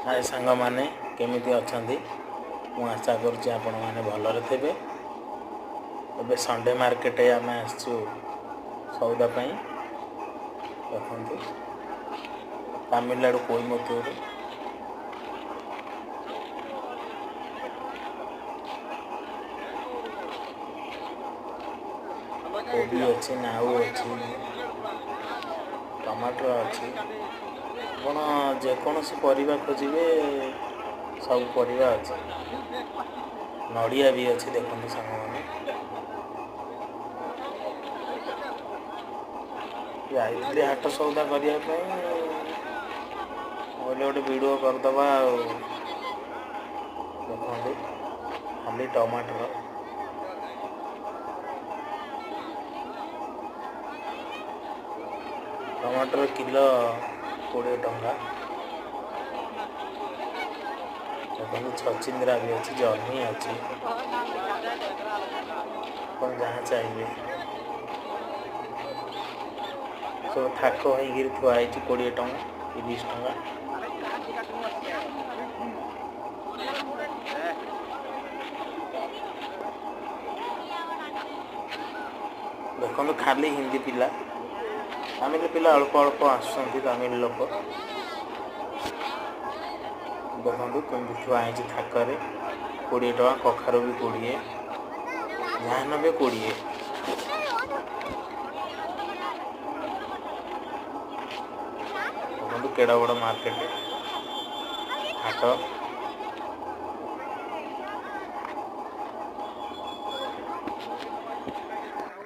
हाय सांग माने केमिति अछंती मु आशा करुच्ची आपण माने भलरे थेबे। एबे संडे मार्केट आम आसचु सौदा पाई देखंतु तमिलनाडु कोइम्बतूर कोबी अच्छी नाउ अच्छी टमाटर अच्छी आपण जेकोसी परिबा खोजिए सब परिबा अच्छी नड़िया भी अच्छी देखते सांग मैंने आई हाट सौदा करने गोटे वीडियो करदे देखते खाली टमाटर किलो 20 टंका देखो छचिंद्रा भी अच्छी जर्नी अच्छी कौन जहाँ चाहिए सब थाक हो थुआई 20 टंका 30 टंका देखो खाली हिंदी पिला तमिल पिला अल्प अल्प आसुँच तमिल लोक देखो कमी थुआई थाकरे 20 टंका कखार भी 20 धान भी 20 देखो केड़ा बड़ मार्केट हाट